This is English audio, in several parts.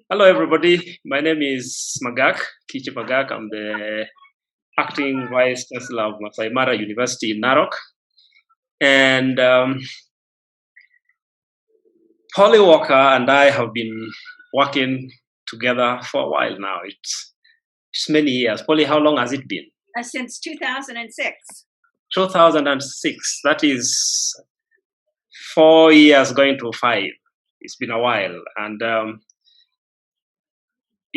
Hello, everybody. My name is Magak, Kitche Magak. I'm the acting vice chancellor of Masai Mara University in Narok. And Polly Walker and I have been working together for a while now. It's many years. Polly, how long has it been? Since 2006. 2006. That is 4 years going to 5. It's been a while. And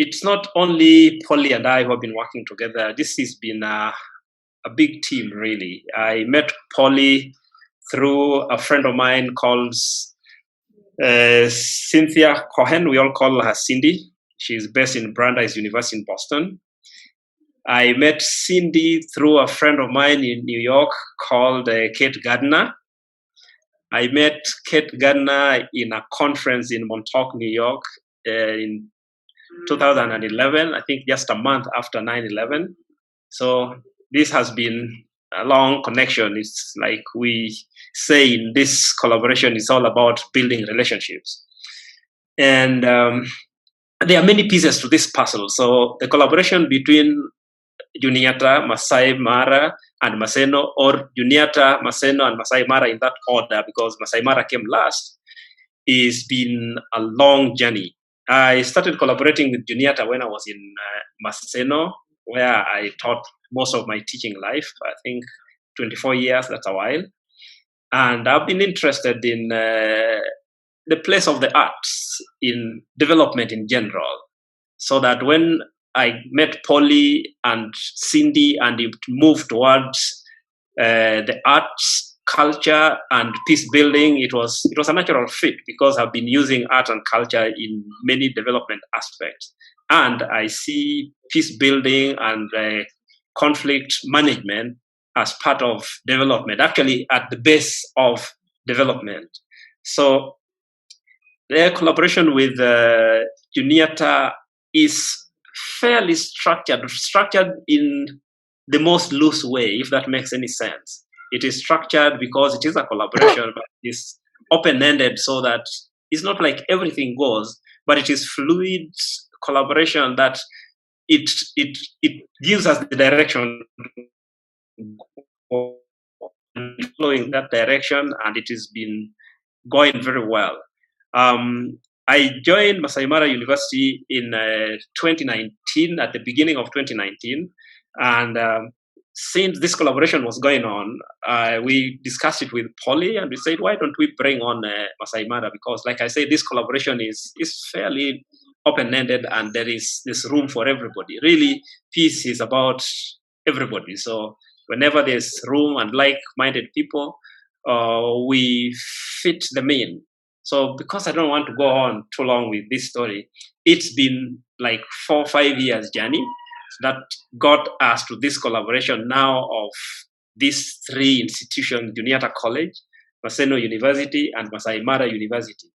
it's not only Polly and I who have been working together. This has been a big team, really. I met Polly through a friend of mine called Cynthia Cohen. We all call her Cindy. She's based in Brandeis University in Boston. I met Cindy through a friend of mine in New York called Kate Gardner. I met Kate Gardner in a conference in Montauk, New York in 2011, I think just a month after 9/11. So this has been a long connection. It's like we say in this collaboration, it's all about building relationships. And there are many pieces to this puzzle. So the collaboration between Juniata, Masai Mara, and Maseno, or Juniata, Maseno, and Masai Mara in that order, because Masai Mara came last, is been a long journey. I started collaborating with Juniata when I was in Maseno, where I taught most of my teaching life. I think 24 years, that's a while. And I've been interested in the place of the arts in development in general. So that when I met Polly and Cindy and it moved towards the arts, culture, and peace building, it was a natural fit because I've been using art and culture in many development aspects. And I see peace building and conflict management as part of development, actually at the base of development. So their collaboration with Juniata is fairly structured in the most loose way, if that makes any sense. It is structured because it is a collaboration, but it's open-ended so that it's not like everything goes, but it is fluid collaboration that it gives us the direction, following that direction, and it has been going very well. I joined Masai Mara University in 2019, at the beginning of 2019, and since this collaboration was going on, we discussed it with Polly, and we said, why don't we bring on Masai Mara? Because, like I said, this collaboration is fairly open-ended, and there's room for everybody. Really, peace is about everybody. So whenever there's room and like-minded people, we fit them in. So because I don't want to go on too long with this story, it's been like 4 or 5 years journey that got us to this collaboration now of these 3 institutions: Juniata College, Maseno University, and Masai Mara University.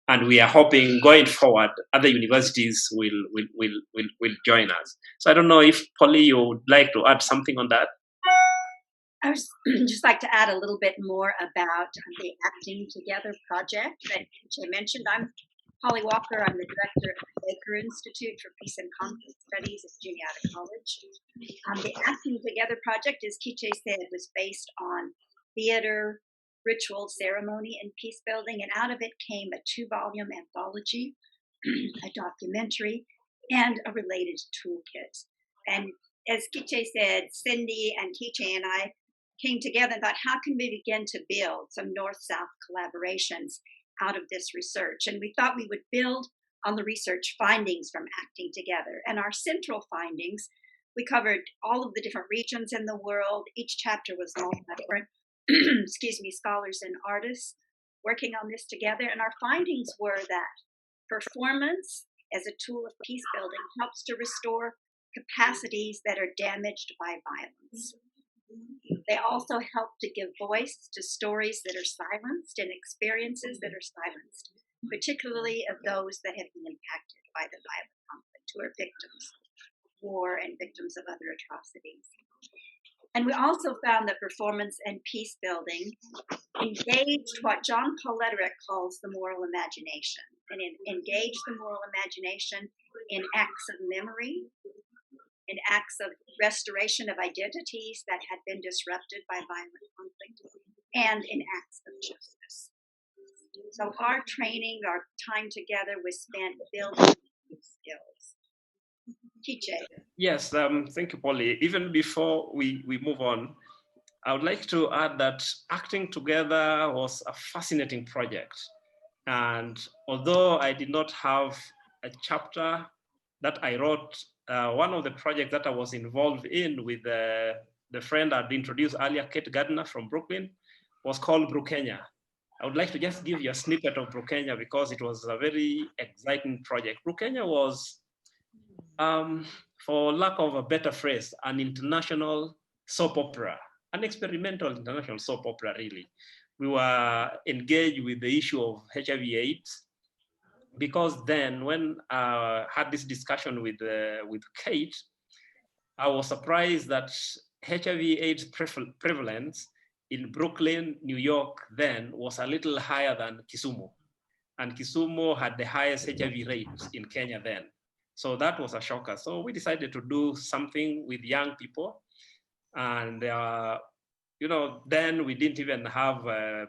And we are hoping going forward, other universities will join us. So I don't know if Polly, you would like to add something on that. I would just like to add a little bit more about the Acting Together project that Kitche mentioned. I'm Polly Walker. I'm the director of the Baker Institute for Peace and Conflict Studies at Juniata College. The Acting Together project, as Kitche said, was based on theater, ritual, ceremony, and peace building, and out of it came a 2-volume anthology, a documentary, and a related toolkit. And as Kitche said, Cindy and Kitche and I came together and thought, how can we begin to build some north-south collaborations out of this research? And we thought we would build on the research findings from Acting Together. And our central findings, we covered all of the different regions in the world. Each chapter was all by different scholars and artists working on this together. And our findings were that performance as a tool of peace building helps to restore capacities that are damaged by violence. They also help to give voice to stories that are silenced and experiences that are silenced, particularly of those that have been impacted by the violent conflict, who are victims of war and victims of other atrocities. And we also found that performance and peace building engaged what John Paul Lederach calls the moral imagination. and engage the moral imagination in acts of memory, in acts of restoration of identities that had been disrupted by violent conflict, and in acts of justice. So our training, our time together was spent building these skills. Kitche. Yes, thank you, Polly. Even before we move on, I would like to add that acting together was a fascinating project. And although I did not have a chapter that I wrote, one of the projects that I was involved in with the friend I'd introduced earlier, Kate Gardner from Brooklyn, was called Brookenya. I would like to just give you a snippet of Brookenya because it was a very exciting project. Brookenya was, for lack of a better phrase, an international soap opera, an experimental international soap opera, really. We were engaged with the issue of HIV/AIDS because then, when I had this discussion with Kate, I was surprised that HIV/AIDS prevalence in Brooklyn, New York, then was a little higher than Kisumu, and Kisumu had the highest HIV rates in Kenya then. So that was a shocker. So we decided to do something with young people, and then we didn't even have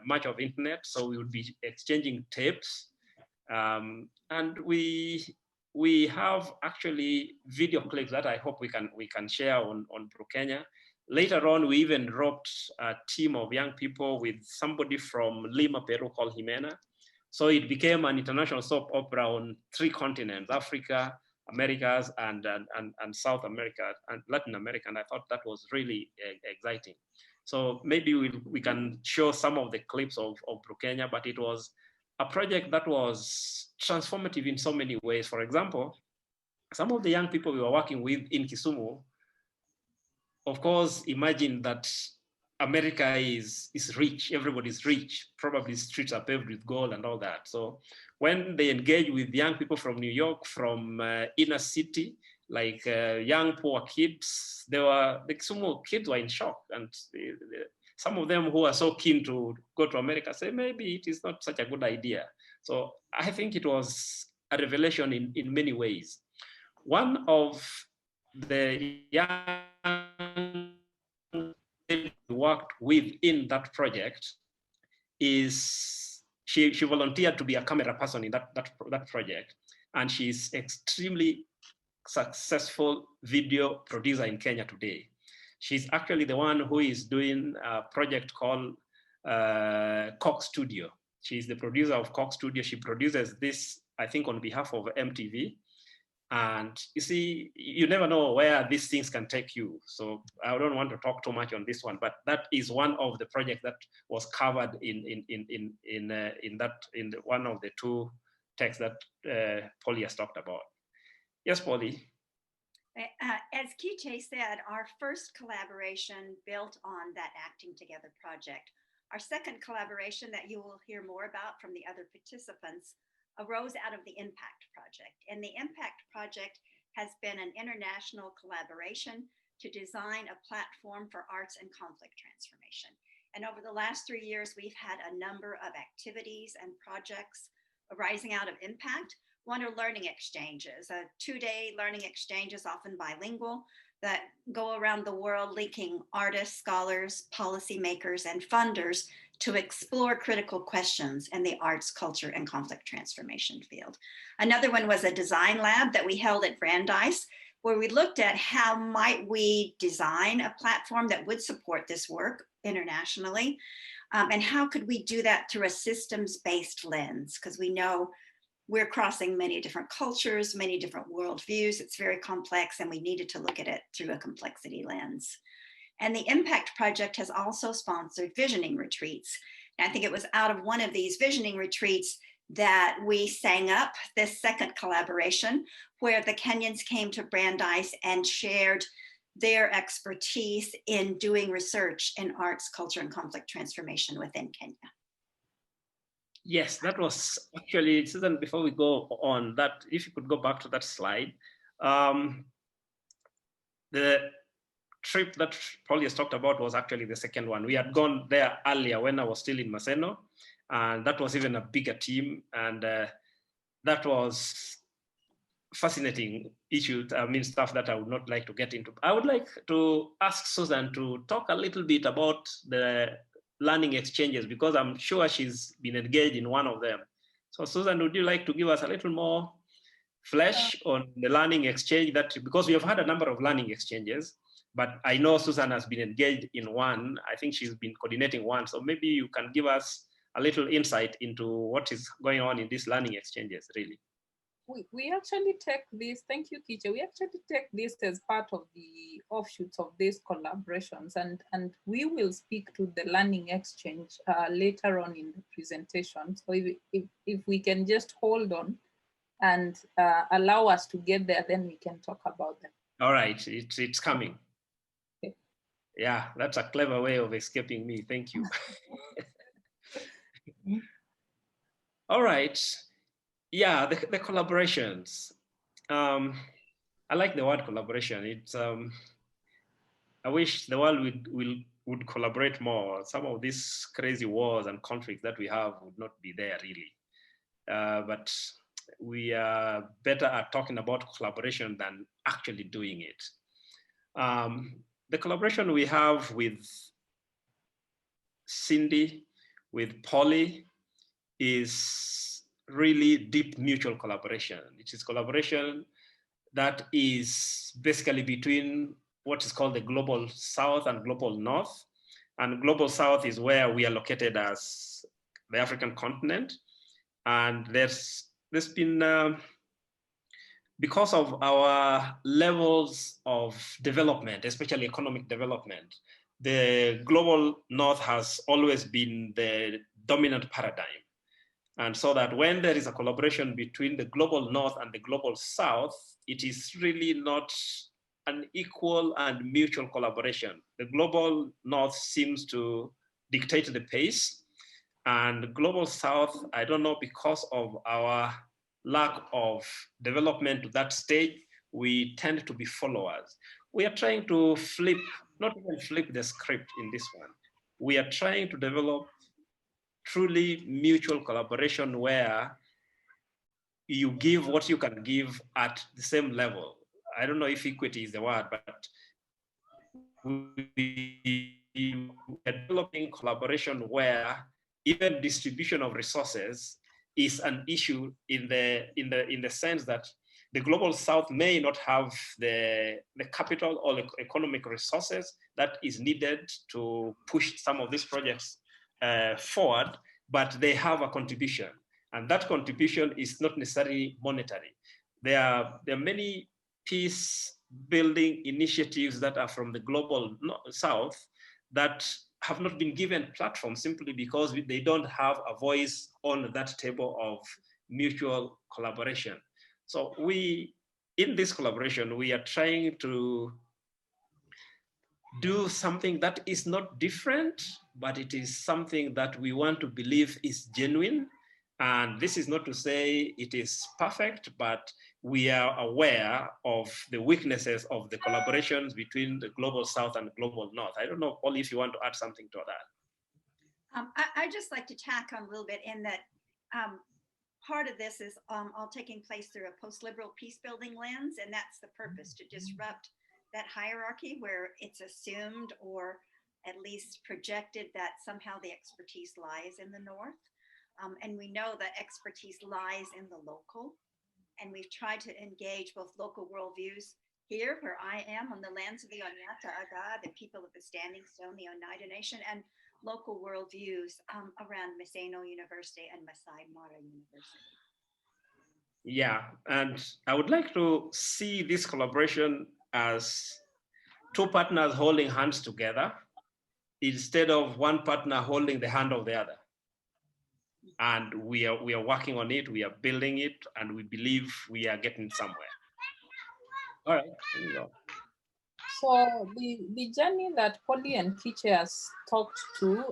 much of internet, so we would be exchanging tapes, and we have actually video clips that I hope we can share on Brookenya. Later on, we even roped a team of young people with somebody from Lima, Peru called Jimena. So it became an international soap opera on 3 continents: Africa, Americas, and South America and Latin America. And I thought that was really exciting. So maybe we can show some of the clips of Brookenya, but it was a project that was transformative in so many ways. For example, some of the young people we were working with in Kisumu, of course, imagine that America is rich, everybody's rich, probably streets are paved with gold and all that. So when they engage with young people from New York, from inner city, like young poor kids, the Kisumu kids were in shock. And some of them who are so keen to go to America say, maybe it is not such a good idea. So I think it was a revelation in many ways. One of the young we worked with in that project is she volunteered to be a camera person in that project, and she's extremely successful video producer in Kenya today. She's actually the one who is doing a project called Cox Studio. She's the producer of Cox Studio. She produces this, I think, on behalf of MTV. And you see, you never know where these things can take you. So I don't want to talk too much on this one, but that is one of the projects that was covered in one of the 2 texts that Polly has talked about. Yes, Polly. As Kitche said, our first collaboration built on that Acting Together project. Our second collaboration that you will hear more about from the other participants arose out of the Impact Project. And the Impact Project has been an international collaboration to design a platform for arts and conflict transformation. And over the last 3 years, we've had a number of activities and projects arising out of Impact. One are learning exchanges, 2-day learning exchanges, often bilingual, that go around the world linking artists, scholars, policymakers, and funders to explore critical questions in the arts, culture, and conflict transformation field. Another one was a design lab that we held at Brandeis, where we looked at how might we design a platform that would support this work internationally, and how could we do that through a systems-based lens, because we know we're crossing many different cultures, many different worldviews. It's very complex, and we needed to look at it through a complexity lens. And the Impact Project has also sponsored visioning retreats. And I think it was out of one of these visioning retreats that we sang up this second collaboration, where the Kenyans came to Brandeis and shared their expertise in doing research in arts, culture, and conflict transformation within Kenya. Yes, that was actually, Susan, before we go on, that if you could go back to that slide, the trip that Polly has talked about was actually the second one. We had gone there earlier when I was still in Maseno, and that was even a bigger team. And that was fascinating issues, stuff that I would not like to get into. I would like to ask Susan to talk a little bit about the learning exchanges, because I'm sure she's been engaged in one of them. So Susan, would you like to give us a little more flesh on the learning exchange because we have had a number of learning exchanges, but I know Susan has been engaged in one. I think she's been coordinating one. So maybe you can give us a little insight into what is going on in these learning exchanges, really. We actually take this, thank you, Kitche, we actually take this as part of the offshoots of these collaborations, and we will speak to the learning exchange later on in the presentation. So if we can just hold on and allow us to get there, then we can talk about them. All right, it's coming. Okay. Yeah, that's a clever way of escaping me, thank you. All right. Yeah, the collaborations. I like the word collaboration. It's I wish the world would collaborate more. Some of these crazy wars and conflicts that we have would not be there really. But we are better at talking about collaboration than actually doing it. The collaboration we have with Cindy, with Polly, is really deep mutual collaboration. It is collaboration that is basically between what is called the Global South and Global North. And Global South is where we are located as the African continent. And there's been, because of our levels of development, especially economic development, the Global North has always been the dominant paradigm. And so that when there is a collaboration between the Global North and the Global South, it is really not an equal and mutual collaboration. The Global North seems to dictate the pace, and Global South, I don't know, because of our lack of development to that stage, we tend to be followers. We are trying to not even flip the script in this one. We are trying to develop truly mutual collaboration where you give what you can give at the same level. I don't know if equity is the word, but we are developing collaboration where even distribution of resources is an issue in the sense that the Global South may not have the capital or the economic resources that is needed to push some of these projects forward, but they have a contribution. And that contribution is not necessarily monetary. There are many peace building initiatives that are from the Global South that have not been given platform simply because they don't have a voice on that table of mutual collaboration. So in this collaboration, we are trying to do something that is not different, but it is something that we want to believe is genuine. And this is not to say it is perfect, but we are aware of the weaknesses of the collaborations between the Global South and Global North. I don't know, Paul, if you want to add something to that. I'd just like to tack on a little bit in that part of this is all taking place through a post-liberal peace-building lens, and that's the purpose, to disrupt that hierarchy where it's assumed or at least projected that somehow the expertise lies in the North. And we know that expertise lies in the local. And we've tried to engage both local worldviews here, where I am on the lands of the Juniata Aga, the people of the Standing Stone, the Oneida Nation, and local worldviews around Maseno University and Maasai Mara University. Yeah, and I would like to see this collaboration as two partners holding hands together instead of one partner holding the hand of the other. And we are working on it, we are building it, and we believe we are getting somewhere. All right, there you go. So the journey that Polly and Kitche has talked to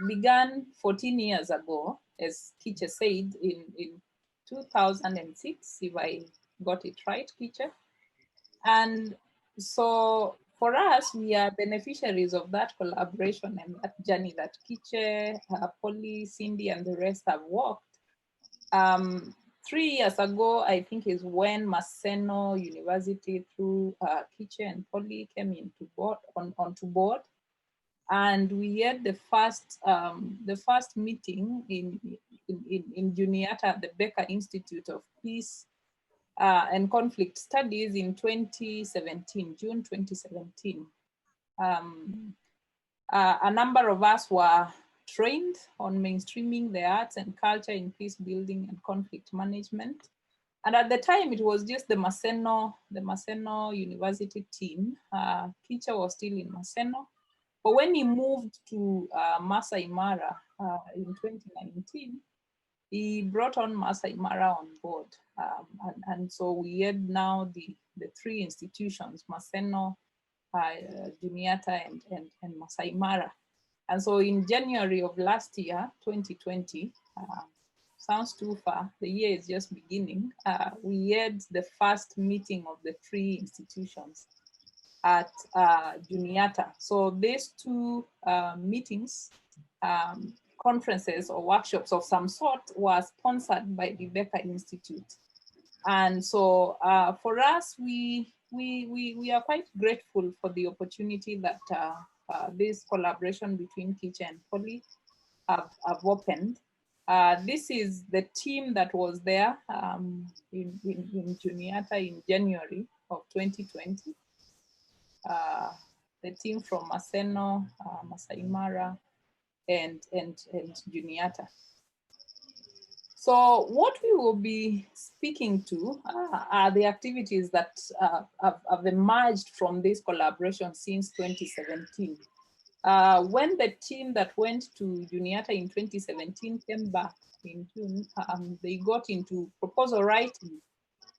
began 14 years ago, as Kitche said, in 2006, if I got it right, Kitche. And so for us, we are beneficiaries of that collaboration and that journey that Kitche, Polly, Cindy, and the rest have walked. 3 years ago, I think, is when Maseno University through Kitche and Poly came onto board. And we had the first meeting in Juniata, the Becker Institute of Peace and Conflict Studies in 2017, June 2017. A number of us were trained on mainstreaming the arts and culture in peace building and conflict management. And at the time, it was just the Maseno University team. Kitche was still in Maseno. But when he moved to Maasai Mara in 2019, he brought on Maasai Mara on board. And so we had now the 3 institutions, Maseno, Juniata, and Maasai Mara. And so in January of last year, 2020, sounds too far, the year is just beginning, we had the first meeting of the 3 institutions at Juniata. So these 2 meetings, conferences or workshops of some sort, were sponsored by the Becker Institute. And so for us, we are quite grateful for the opportunity that this collaboration between Kitche and Poly have opened. This is the team that was there in Juniata in January of 2020. The team from Maseno, Maasai Mara, and Juniata. So what we will be speaking to are the activities that have emerged from this collaboration since 2017. When the team that went to Juniata in 2017 came back in June, they got into proposal writing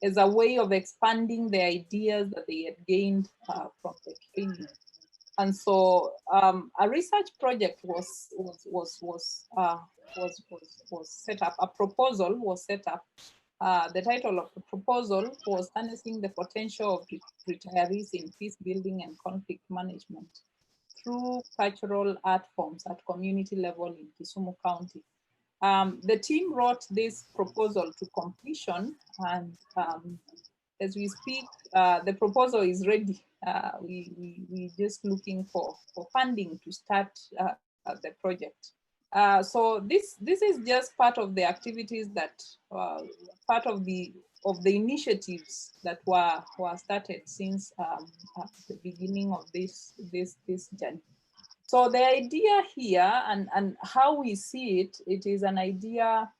as a way of expanding the ideas that they had gained from the training. And so a research project was set up. A proposal was set up. The title of the proposal was Harnessing the Potential of Retirees in Peace Building and Conflict Management through Cultural Art Forms at Community Level in Kisumu County. The team wrote this proposal to completion, and as we speak, the proposal is ready. We're just looking for funding to start the project. So this is just part of the activities that part of the initiatives that were started since the beginning of this journey. So the idea here and how we see it, it is an idea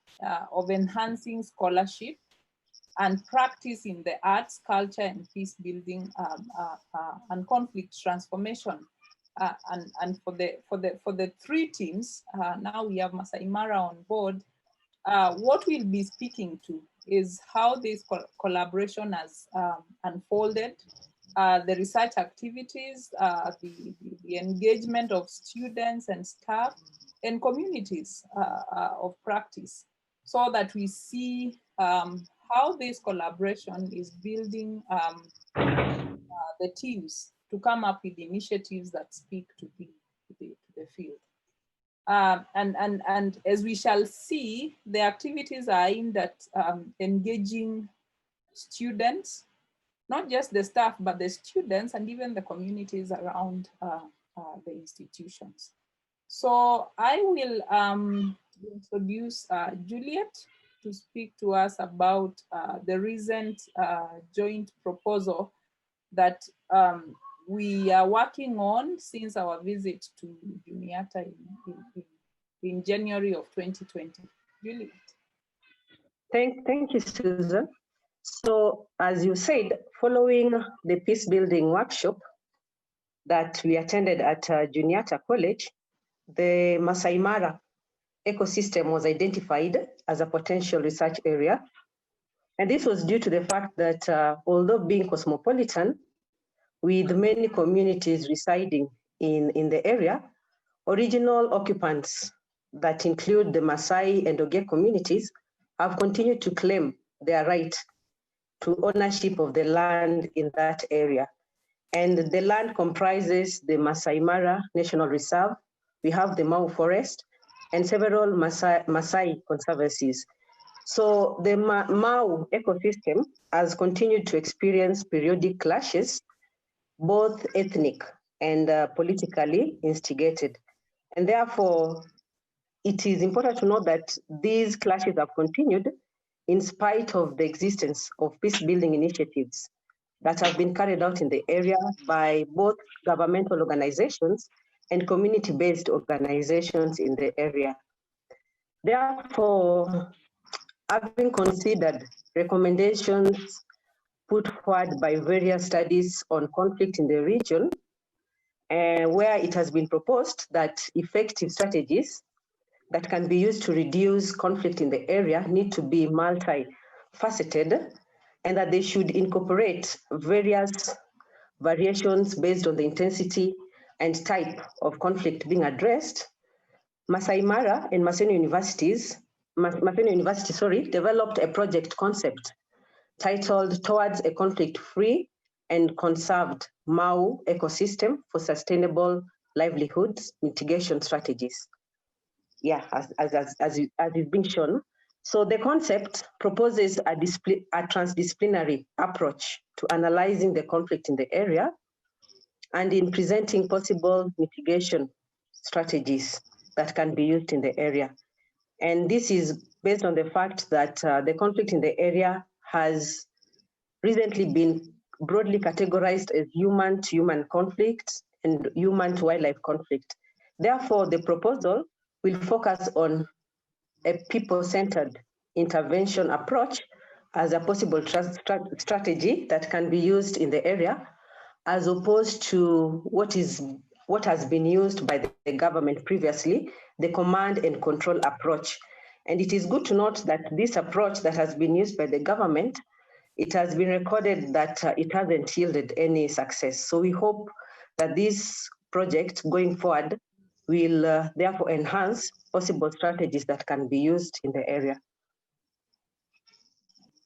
of enhancing scholarship and practice in the arts, culture, and peace building and conflict transformation. And for the 3 teams, now we have Maasai Mara on board. What we'll be speaking to is how this collaboration has unfolded, the research activities, the engagement of students and staff and communities of practice, so that we see how this collaboration is building the teams to come up with initiatives that speak to the field. And as we shall see, the activities are aimed at engaging students, not just the staff, but the students and even the communities around the institutions. So I will introduce Juliet to speak to us about the recent joint proposal that we are working on since our visit to Juniata in January of 2020. Juliet. Thank you, Susan. So as you said, following the peace building workshop that we attended at Juniata College, the Maasai Mara ecosystem was identified as a potential research area. And this was due to the fact that although being cosmopolitan, with many communities residing in the area, original occupants that include the Maasai and Oge communities have continued to claim their right to ownership of the land in that area. And the land comprises the Maasai Mara National Reserve, we have the Mau Forest, and several Maasai conservancies. So the Mau ecosystem has continued to experience periodic clashes, both ethnic and politically instigated. And therefore, it is important to note that these clashes have continued in spite of the existence of peace-building initiatives that have been carried out in the area by both governmental organizations and community-based organizations in the area. Therefore, having considered recommendations put forward by various studies on conflict in the region, where it has been proposed that effective strategies that can be used to reduce conflict in the area need to be multifaceted, and that they should incorporate various variations based on the intensity and type of conflict being addressed. Masai Mara and Maseno University, developed a project concept titled Towards a Conflict-Free and Conserved Mau Ecosystem for Sustainable Livelihoods Mitigation Strategies. Yeah, as is being shown. So the concept proposes a transdisciplinary approach to analyzing the conflict in the area and in presenting possible mitigation strategies that can be used in the area. And this is based on the fact that the conflict in the area has recently been broadly categorized as human-to-human conflict and human-to-wildlife conflict. Therefore, the proposal will focus on a people-centered intervention approach as a possible strategy that can be used in the area, as opposed to what has been used by the government previously, the command and control approach. And it is good to note that this approach that has been used by the government, it has been recorded that it hasn't yielded any success. So we hope that this project going forward will therefore enhance possible strategies that can be used in the area.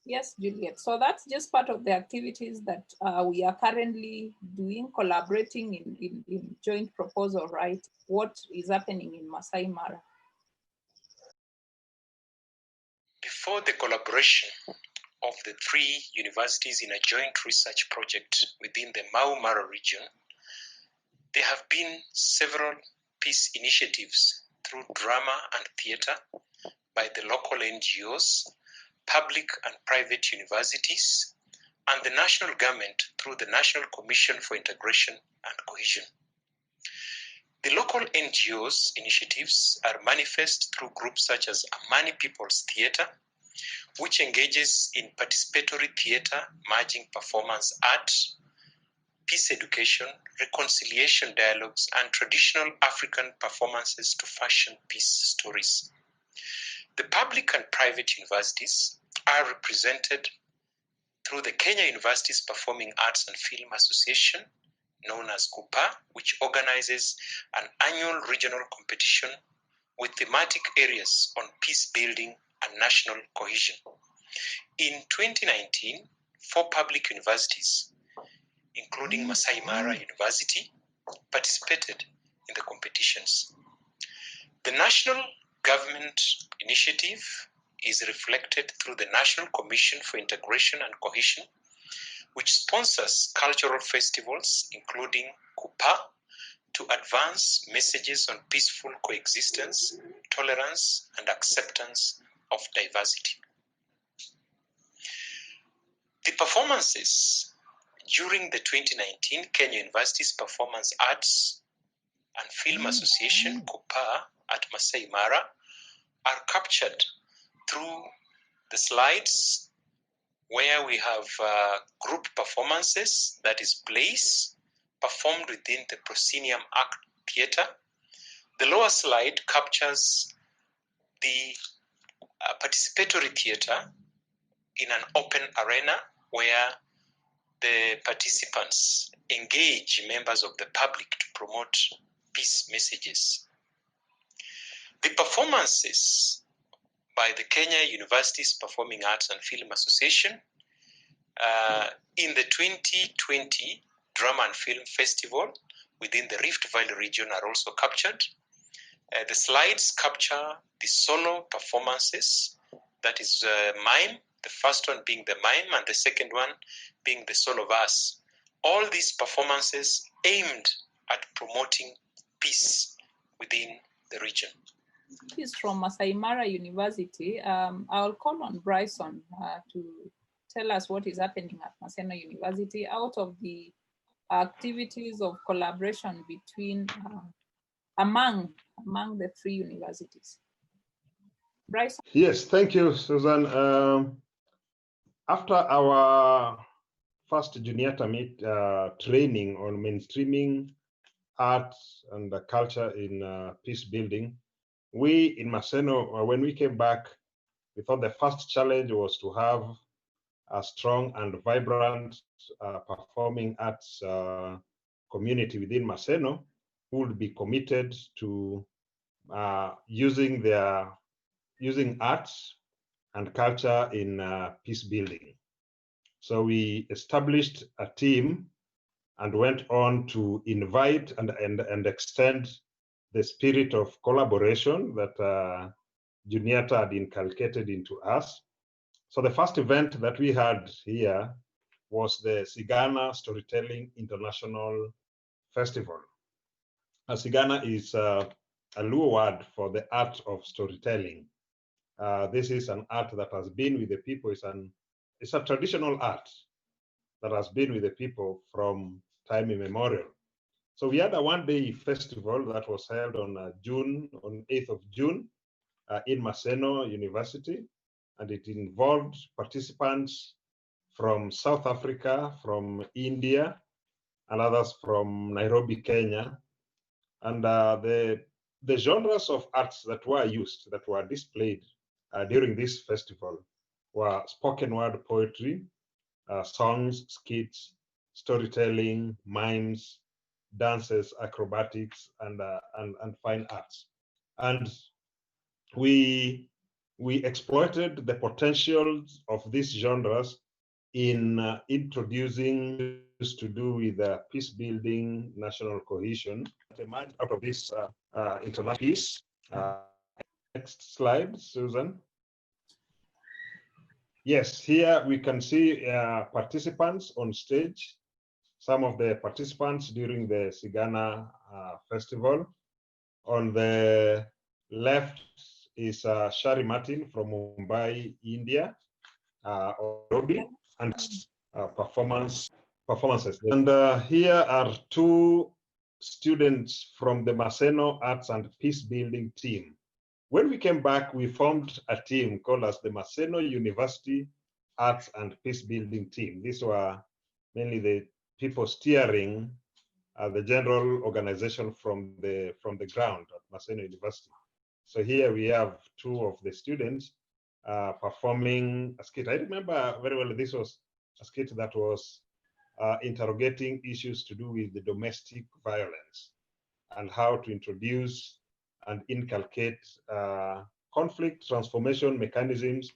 Yes, Juliet. So that's just part of the activities that we are currently doing, collaborating in joint proposal, right? What is happening in Masai Mara? Before the collaboration of the 3 universities in a joint research project within the Mau Mara region, there have been several peace initiatives through drama and theater by the local NGOs, public and private universities, and the national government through the National Commission for Integration and Cohesion. The local NGOs initiatives are manifest through groups such as Amani People's Theatre, which engages in participatory theatre, merging performance art, peace education, reconciliation dialogues, and traditional African performances to fashion peace stories. The public and private universities are represented through the Kenya Universities Performing Arts and Film Association, known as KUPA, which organizes an annual regional competition with thematic areas on peace building and national cohesion. In 2019, 4 public universities, including Masai Mara University, participated in the competitions. The national government initiative is reflected through the National Commission for Integration and Cohesion, which sponsors cultural festivals, including KUPA, to advance messages on peaceful coexistence, tolerance, and acceptance of diversity. The performances during the 2019 Kenya Universities Performance Arts and Film Association, KUPA, at Masai Mara are captured through the slides, where we have group performances, that is plays, performed within the proscenium act theatre. The lower slide captures the participatory theatre in an open arena where the participants engage members of the public to promote peace messages. The performances by the Kenya Universities Performing Arts and Film Association in the 2020 Drama and Film Festival within the Rift Valley region are also captured. The slides capture the solo performances that is mime, the first one being the mime, and the second one being the Soul of Us. All these performances aimed at promoting peace within the region. He's from Masai Mara University. I'll call on Bryson to tell us what is happening at Maseno University out of the activities of collaboration between among the three universities. Bryson? Yes, thank you, Susan. After our first Juniata training on mainstreaming arts and culture in peace building, we in Maseno, when we came back, we thought the first challenge was to have a strong and vibrant performing arts community within Maseno who would be committed to using arts and culture in peace building. So we established a team and went on to invite and extend the spirit of collaboration that Juniata had inculcated into us. So the first event that we had here was the Sigana Storytelling International Festival. Sigana is a Luo word for the art of storytelling. This is an art that has been with the people. It's a traditional art that has been with the people from time immemorial. So we had a one-day festival that was held on 8th of June in Maseno University, and it involved participants from South Africa, from India, and others from Nairobi, Kenya. And the genres of arts that were used, that were displayed during this festival were spoken word poetry, songs, skits, storytelling, mimes, dances, acrobatics, and fine arts. And we exploited the potentials of these genres in introducing to do with peace building, national cohesion. Emerged out of this international piece. Next slide, Susan. Yes, here we can see participants on stage. Some of the participants during the Sigana festival. On the left is Shari Martin from Mumbai, India, Nairobi, and performances. And here are two students from the Maseno Arts and Peace Building team. When we came back, we formed a team called as the Maseno University Arts and Peace Building team. These were mainly the people steering the general organization from the ground at Maseno University. So here we have two of the students performing a skit. I remember very well, this was a skit that was interrogating issues to do with the domestic violence and how to introduce and inculcate conflict transformation mechanisms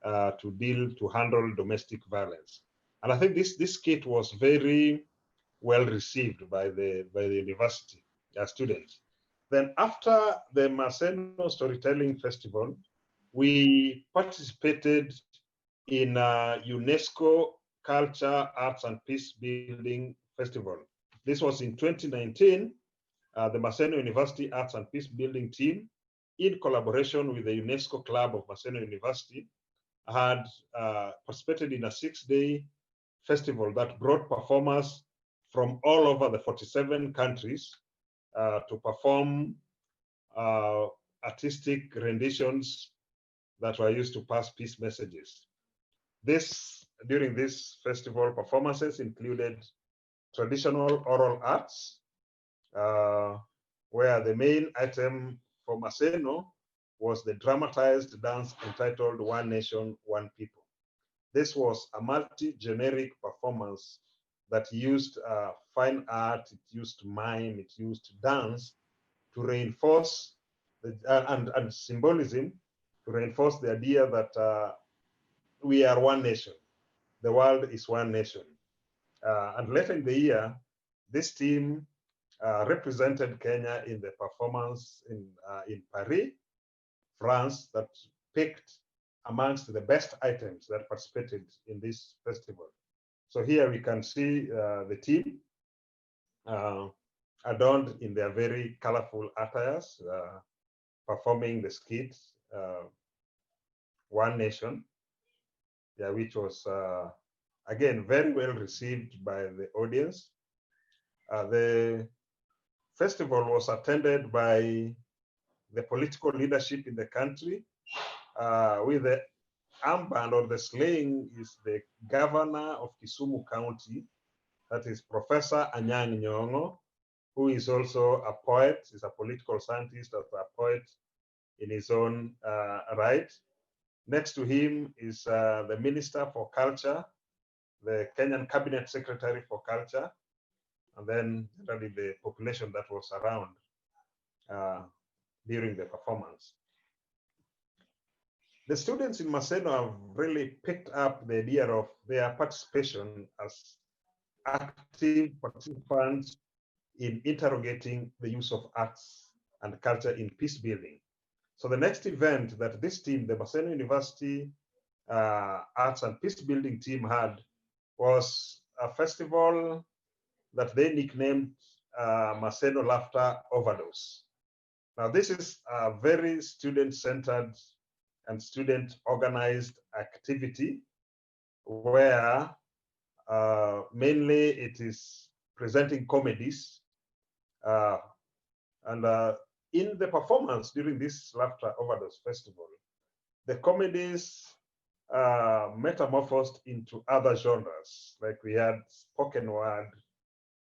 to handle domestic violence. And I think this skit was very well received by the university students. Then after the Maseno Storytelling Festival, we participated in a UNESCO Culture, Arts and Peace Building Festival. This was in 2019. The Maseno University Arts and Peace Building team, in collaboration with the UNESCO Club of Maseno University, had participated in a 6-day festival that brought performers from all over the 47 countries to perform artistic renditions that were used to pass peace messages. During this festival, performances included traditional oral arts, where the main item for Maseno was the dramatized dance entitled One Nation, One People. This was a multi-generic performance that used fine art, it used mime, it used dance to reinforce and symbolism to reinforce the idea that we are one nation. The world is one nation. And later in the year, this team represented Kenya in the performance in Paris, France, that picked amongst the best items that participated in this festival. So here we can see the team adorned in their very colorful attires, performing the skit, One Nation, yeah, which was, again, very well received by the audience. The festival was attended by the political leadership in the country, with the armband or the slaying is the governor of Kisumu County, that is Professor Anyang' Nyong'o, who is also a poet, is a political scientist, as a poet in his own right. Next to him is the Minister for Culture, the Kenyan Cabinet Secretary for Culture, and then generally the population that was around during the performance. The students in Maseno have really picked up the idea of their participation as active participants in interrogating the use of arts and culture in peace building. So the next event that this team, the Maseno University Arts and Peace Building team, had was a festival that they nicknamed Maseno Laughter Overdose. Now this is a very student-centered and student-organized activity where mainly it is presenting comedies. And in the performance during this Laughter Overdose Festival, the comedies metamorphosed into other genres, like we had spoken word,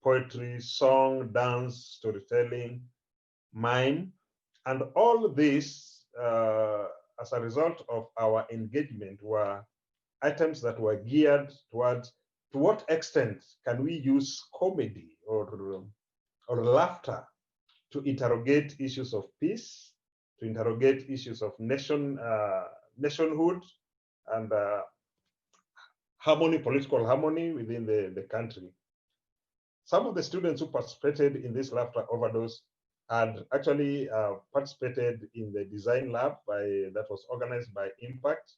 poetry, song, dance, storytelling, mime, and all this, as a result of our engagement, were items that were geared towards to what extent can we use comedy or laughter to interrogate issues of peace, to interrogate issues of nationhood and harmony, political harmony within the country. Some of the students who participated in this Laughter Overdose had actually participated in the design lab that was organized by Impact,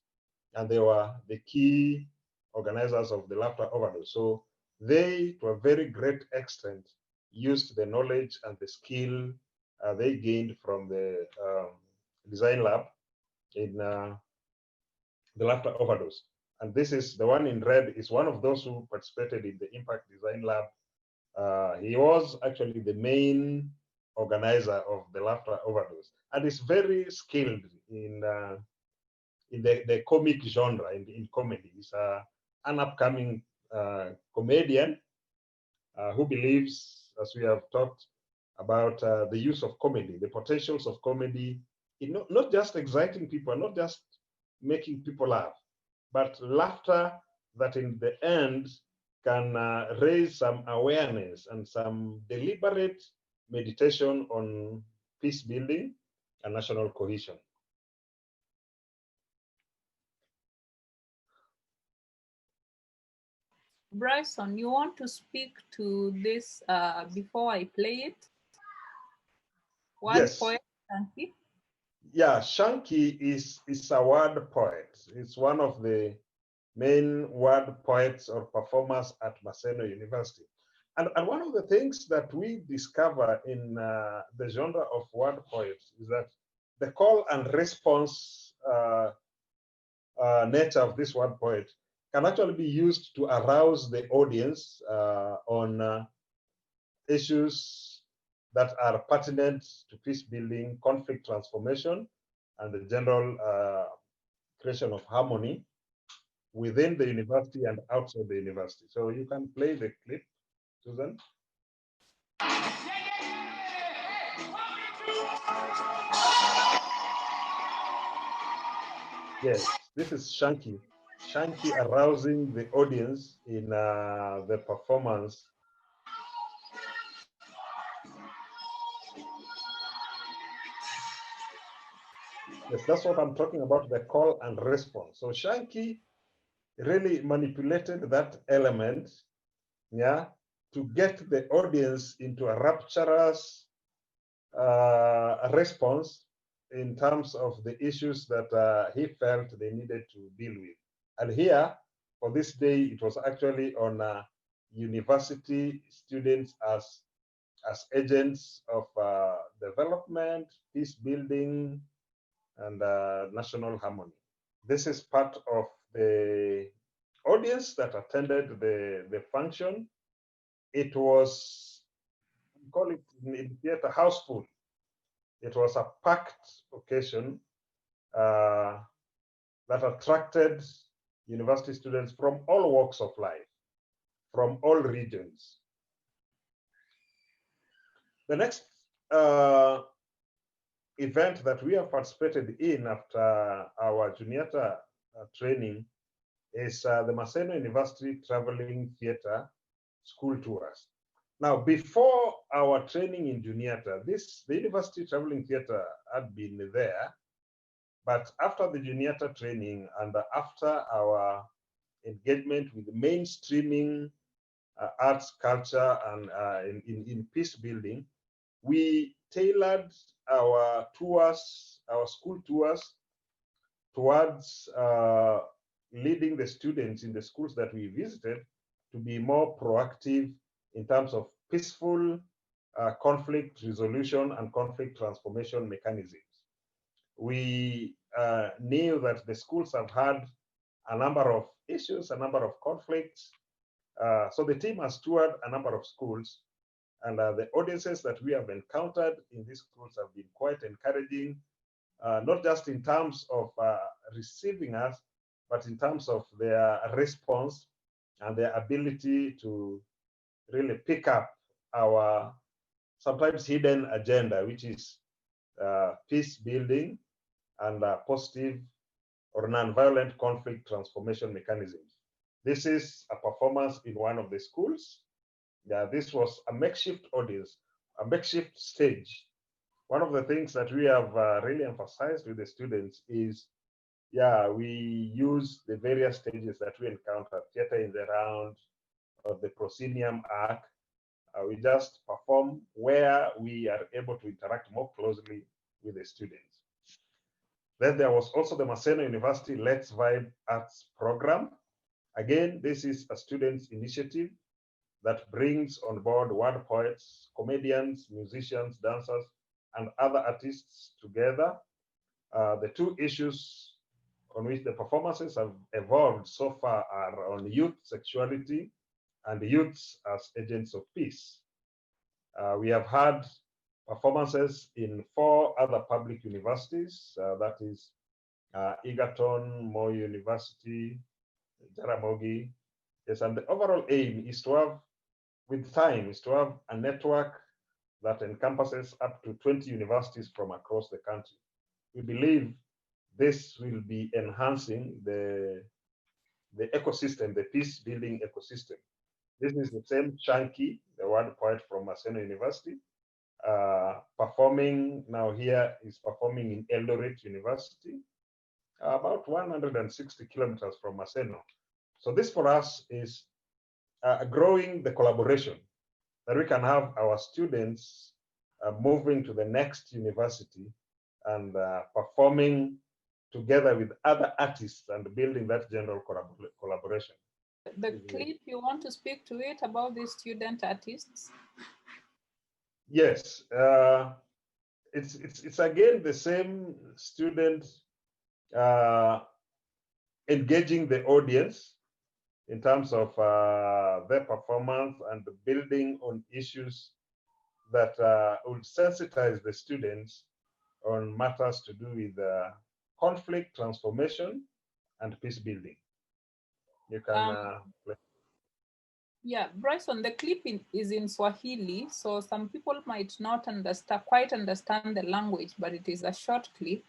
and they were the key organizers of the Laughter Overdose. So they, to a very great extent, used the knowledge and the skill they gained from the design lab in the Laughter Overdose. And this is the one in red, is one of those who participated in the Impact Design Lab. He was actually the main organizer of the Laughter Overdose, and is very skilled in the comic genre, in comedy. He's an upcoming comedian who believes, as we have talked about, the use of comedy, the potentials of comedy, in not just exciting people, not just making people laugh, but laughter that in the end can raise some awareness and some deliberate meditation on peace building and national cohesion. Bryson, you want to speak to this before I play it? Yes. Poet, Shanky? Yeah, Shanky is a word poet. It's one of the main word poets or performers at Maseno University. And one of the things that we discover in the genre of word poets is that the call and response nature of this word poet can actually be used to arouse the audience on issues that are pertinent to peace building, conflict transformation, and the general creation of harmony within the university and outside the university. So you can play the clip, Susan. Yes, this is Shanky. Shanky arousing the audience in the performance. Yes, that's what I'm talking about, the call and response. So Shanky really manipulated that element, yeah, to get the audience into a rapturous response in terms of the issues that he felt they needed to deal with. And here, for this day, it was actually on university students as agents of development, peace building, and national harmony. This is part of the audience that attended the function. It was, we call it in theater, houseful. It was a packed occasion that attracted university students from all walks of life, from all regions. The next event that we have participated in after our Juniata training is the Maseno University Traveling Theatre School Tours. Now, before our training in Juniata, the University Traveling Theatre had been there, but after the Juniata training and after our engagement with mainstreaming arts, culture, and in peace building, we tailored our tours, our school tours, towards leading the students in the schools that we visited to be more proactive in terms of peaceful conflict resolution and conflict transformation mechanisms. We knew that the schools have had a number of issues, a number of conflicts. So the team has toured a number of schools, and the audiences that we have encountered in these schools have been quite encouraging, not just in terms of receiving us, but in terms of their response and their ability to really pick up our sometimes hidden agenda, which is peace building and positive or non-violent conflict transformation mechanisms. This is a performance in one of the schools. This was a makeshift audience, a makeshift stage. One of the things that we have really emphasized with the students is, we use the various stages that we encounter, theater in the round, or the proscenium arc. We just perform where we are able to interact more closely with the students. Then there was also the Maseno University Let's Vibe Arts Program. Again, this is a students' initiative that brings on board word poets, comedians, musicians, dancers, and other artists together. The two issues on which the performances have evolved so far are on youth sexuality and youths as agents of peace. We have had performances in 4 other public universities, that is Egerton, Moi University, Jaramogi. Yes, and the overall aim is to have, with time, is to have a network that encompasses up to 20 universities from across the country. We believe this will be enhancing the ecosystem, the peace building ecosystem. This is the same Chunky, the word poet from Maseno University, performing now here is performing in Eldoret University, about 160 kilometers from Maseno. So this for us is growing the collaboration that we can have our students moving to the next university and performing together with other artists and building that general collaboration. The clip, you want to speak to it about the student artists? Yes, it's again the same student engaging the audience in terms of their performance and building on issues that would sensitize the students on matters to do with conflict transformation and peace building. You can play. Yeah, Bryson, the clip is in Swahili, so some people might not quite understand the language, but it is a short clip.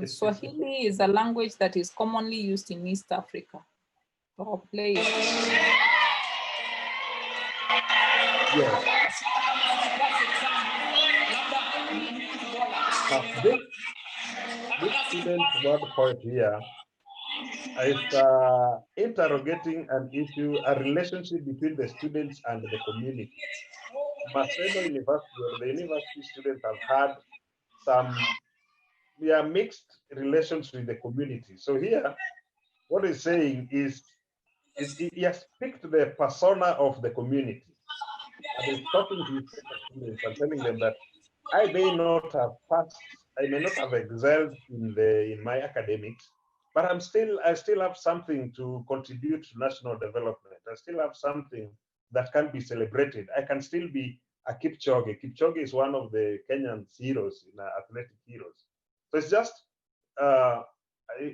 Swahili is a language that is commonly used in East Africa. So play it. Yes. This student word poet here is interrogating an issue, a relationship between the students and the community. Maseno University, or the university students, have had some mixed relations with the community. So here, what he's saying is he has picked the persona of the community. And he's talking to his students and telling them that I may not have passed, I may not have excelled in my academics, but I still have something to contribute to national development. I still have something that can be celebrated. I can still be a Kipchoge. Kipchoge is one of the Kenyan heroes, athletic heroes. So it's just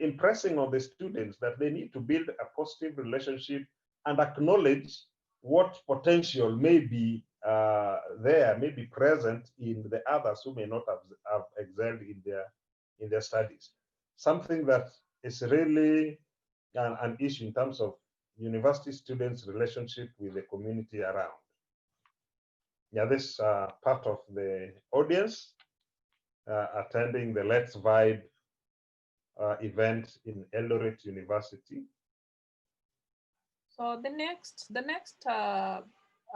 impressing on the students that they need to build a positive relationship and acknowledge what potential may be there, may be present in the others who may not have excelled in their studies. Something that is really an issue in terms of university students' relationship with the community around. Yeah, this part of the audience attending the Let's Vibe event in Eldoret University. So the next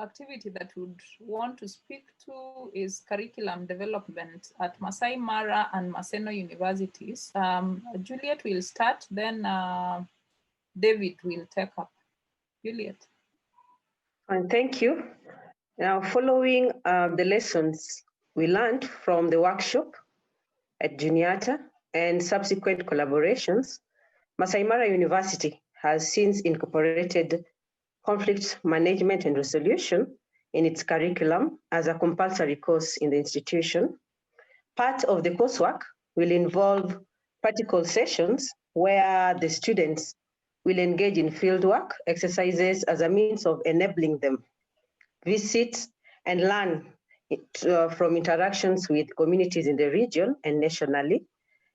activity that we would want to speak to is curriculum development at Masai Mara and Maseno universities. Juliet will start, then David will take up. Juliet. And thank you. Now, following the lessons we learned from the workshop at Juniata and subsequent collaborations, Masai Mara University has since incorporated conflict management and resolution in its curriculum as a compulsory course in the institution. Part of the coursework will involve practical sessions where the students will engage in fieldwork exercises as a means of enabling them, visit and learn from interactions with communities in the region and nationally.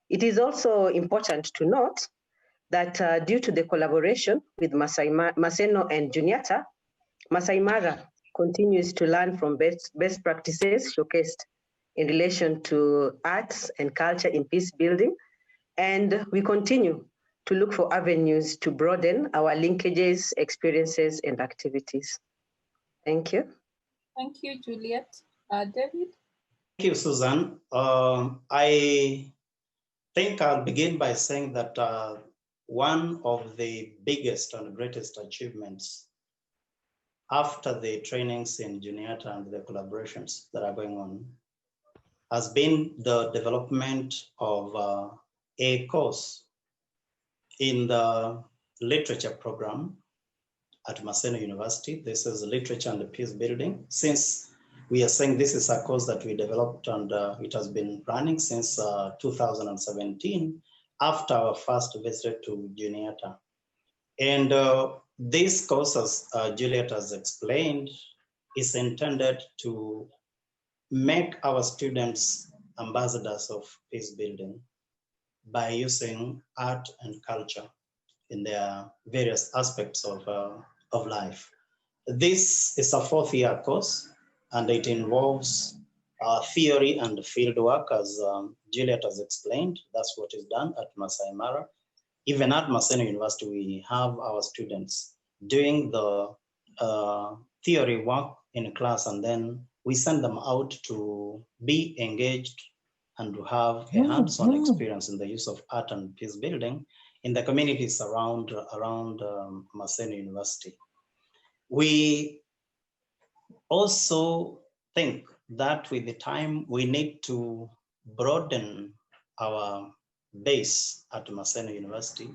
It is also important to note that due to the collaboration with Maseno and Juniata, Masai Mara continues to learn from best practices showcased in relation to arts and culture in peace building. And we continue to look for avenues to broaden our linkages, experiences, and activities. Thank you. Thank you, Juliet. David? Thank you, Susan. I think I'll begin by saying that one of the biggest and greatest achievements after the trainings in Juniata and the collaborations that are going on has been the development of a course in the literature program at Maseno University. This is literature and peace building. Since we are saying this is a course that we developed and it has been running since 2017 after our first visit to Juniata. And this course, as Juliet has explained, is intended to make our students ambassadors of peace building by using art and culture in their various aspects of life. This is a 4th-year course, and it involves theory and field work, as Juliet has explained. That's what is done at Masai Mara. Even at Maseno University, we have our students doing the theory work in class, and then we send them out to be engaged and to have a hands-on experience in the use of art and peace building in the communities around Maseno University. We also think that with the time we need to broaden our base at Maseno University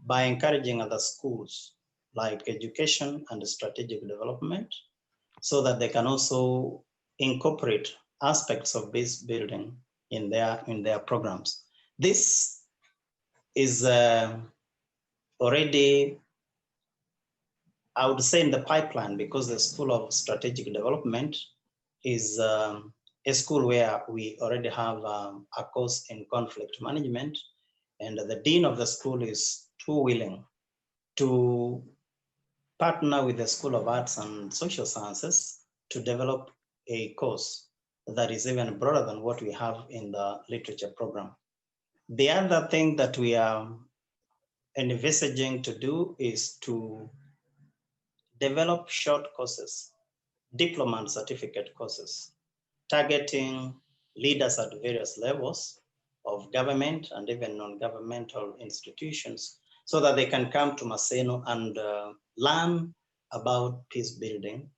by encouraging other schools like education and strategic development so that they can also incorporate aspects of base building in their programs. This is already, I would say, in the pipeline, because the School of Strategic Development is a school where we already have a course in conflict management, and the dean of the school is too willing to partner with the School of Arts and Social Sciences to develop a course that is even broader than what we have in the literature program. The other thing that we are envisaging to do is to develop short courses, diploma and certificate courses, targeting leaders at various levels of government and even non-governmental institutions, so that they can come to Maseno and learn about peace building,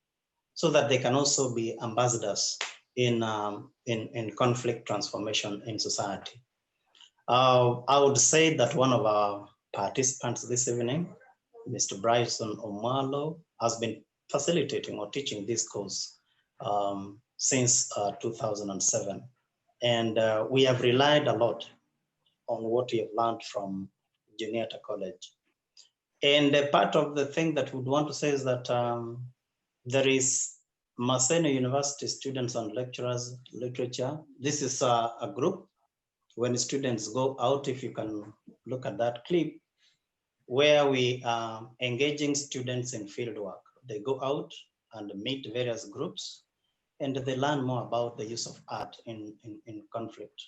so that they can also be ambassadors in conflict transformation in society. I would say that one of our participants this evening, Mr. Bryson Omwalo, has been facilitating or teaching this course since 2007. And we have relied a lot on what we have learned from Juniata College. And part of the thing that we would want to say is that there is Maseno University Students and Lecturers Literature. This is a group. When students go out, if you can look at that clip, where we are engaging students in field work. They go out and meet various groups, and they learn more about the use of art in conflict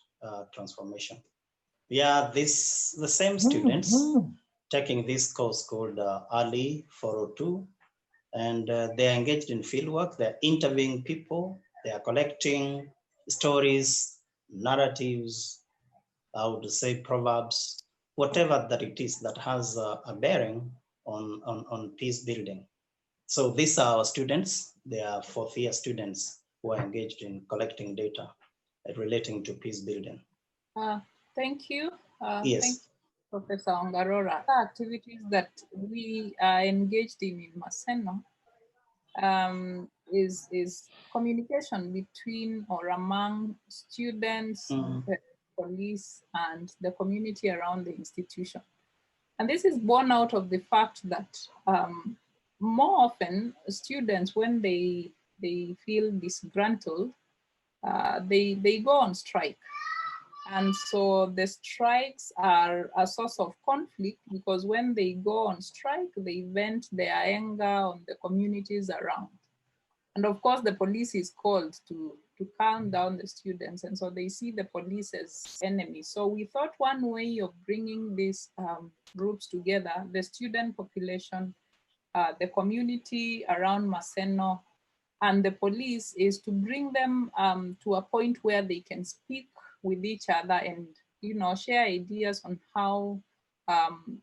transformation. Yeah, the same students taking this course called Ali 402, and they're engaged in fieldwork. They're interviewing people. They are collecting stories, narratives, I would say proverbs, whatever that it is that has a bearing on peace building. So these are our students. They are fourth-year students who are engaged in collecting data relating to peace building. Thank you. Yes. Thank you, Professor Ongarora. The activities that we are engaged in Maseno is communication between or among students, the police, and the community around the institution. And this is born out of the fact that more often students, when they feel disgruntled, they go on strike. And so the strikes are a source of conflict, because when they go on strike, they vent their anger on the communities around. And of course, the police is called to calm down the students. And so they see the police as enemies. So we thought one way of bringing these groups together, the student population, the community around Maseno, and the police, is to bring them to a point where they can speak with each other and, you know, share ideas on how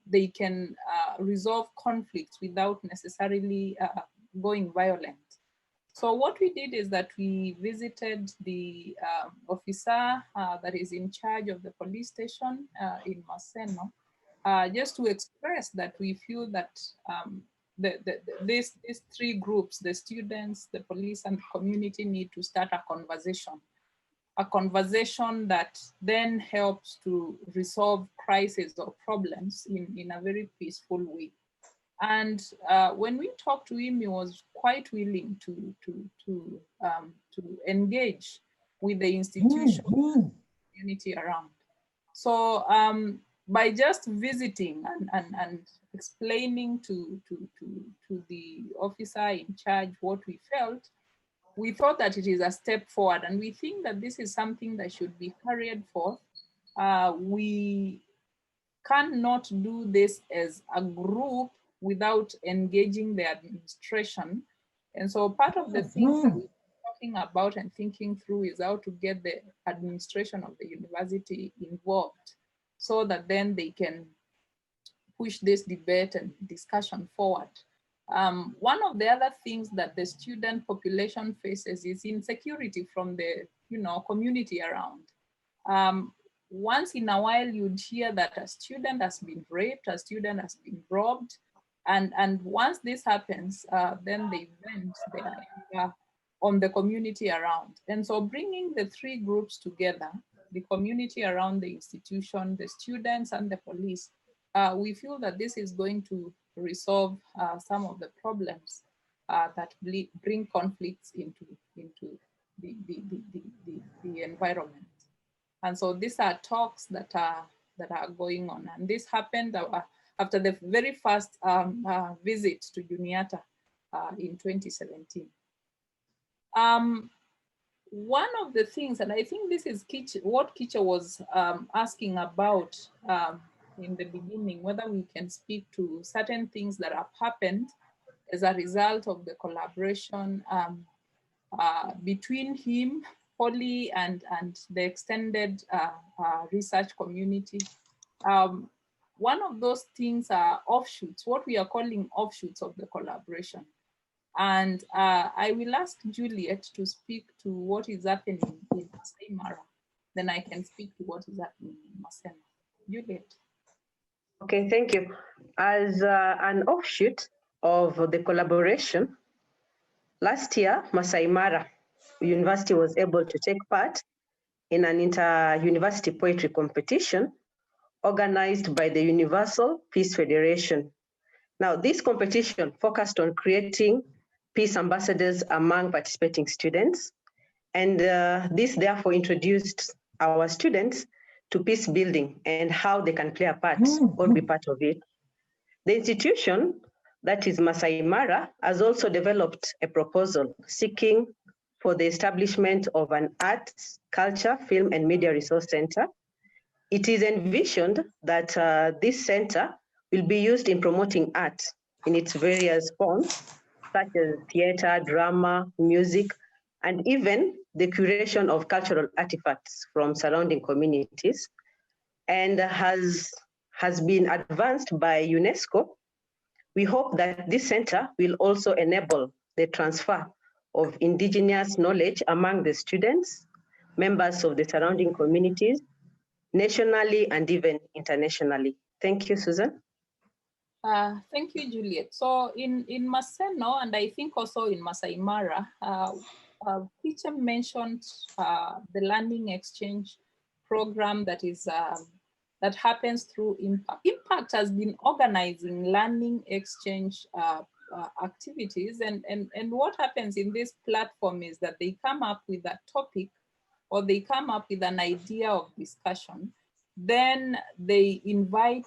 they can resolve conflicts without necessarily going violent. So what we did is that we visited the officer that is in charge of the police station in Maseno, just to express that we feel that these three groups, the students, the police, and the community, need to start a conversation that then helps to resolve crises or problems in a very peaceful way. And when we talked to him, he was quite willing to engage with the institution community around. So by just visiting and explaining to the officer in charge what we felt, we thought that it is a step forward, and we think that this is something that should be carried forth. We cannot do this as a group without engaging the administration. And so part of the things that we're talking about and thinking through is how to get the administration of the university involved, so that then they can push this debate and discussion forward. One of the other things that the student population faces is insecurity from the community around. Once in a while, you'd hear that a student has been raped, a student has been robbed, and once this happens, then they vent their anger on the community around. And so bringing the three groups together, the community around the institution, the students, and the police, we feel that this is going to resolve some of the problems that bring conflicts into the environment. And so these are talks that are going on, and this happened after the very first visit to Juniata in 2017. One of the things, and I think this is what Kitche was asking about in the beginning, whether we can speak to certain things that have happened as a result of the collaboration between him Poly and the extended research community. One of those things are offshoots, what we are calling offshoots of the collaboration. And I will ask Juliet to speak to what is happening in Masai Mara. Then I can speak to what is happening in Maseno. Juliet. Okay, thank you. As an offshoot of the collaboration, last year, Masai Mara University was able to take part in an inter-university poetry competition organized by the Universal Peace Federation. Now, this competition focused on creating peace ambassadors among participating students. And this therefore introduced our students to peace building and how they can play a part or be part of it. The institution, that is Masai Mara, has also developed a proposal seeking for the establishment of an arts, culture, film, and media resource center. It is envisioned that this center will be used in promoting art in its various forms, such as theater, drama, music, and even the curation of cultural artifacts from surrounding communities, and has been advanced by UNESCO. We hope that this center will also enable the transfer of indigenous knowledge among the students, members of the surrounding communities, nationally and even internationally. Thank you, Susan. Thank you, Juliet. So in Maseno, and I think also in Masai Mara, Kitche mentioned the learning exchange program that is that happens through IMPACT. IMPACT has been organizing learning exchange activities, and what happens in this platform is that they come up with a topic or they come up with an idea of discussion, then they invite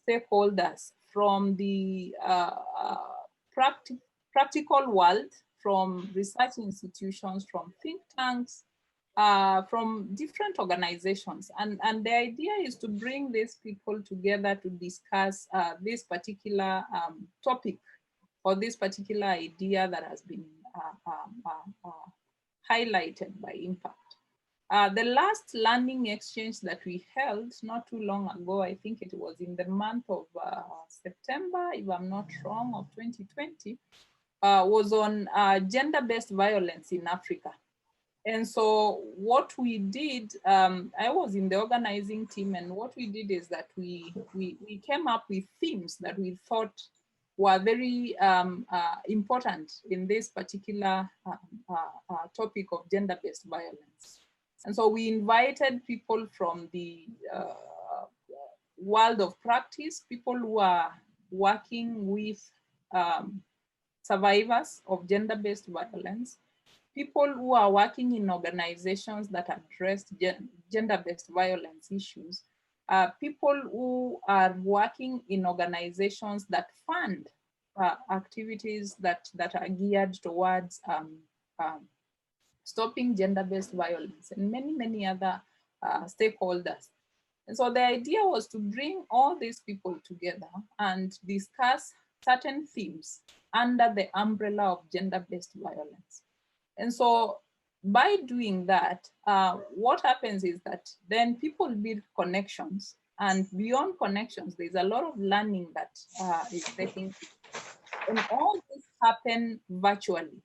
stakeholders from the practical world, from research institutions, from think tanks, from different organizations. And the idea is to bring these people together to discuss this particular topic or this particular idea that has been highlighted by IMPACT. The last learning exchange that we held not too long ago, I think it was in the month of September, if I'm not wrong, of 2020, was on gender-based violence in Africa. And so what we did, I was in the organizing team, and what we did is that we came up with themes that we thought were very important in this particular topic of gender-based violence. And so we invited people from the world of practice, people who are working with survivors of gender-based violence, people who are working in organizations that address gender-based violence issues, people who are working in organizations that fund activities that are geared towards stopping gender-based violence, and many, many other stakeholders. And so the idea was to bring all these people together and discuss certain themes under the umbrella of gender-based violence. And so by doing that, what happens is that then people build connections, and beyond connections, there's a lot of learning that is taking place. And all this happen virtually.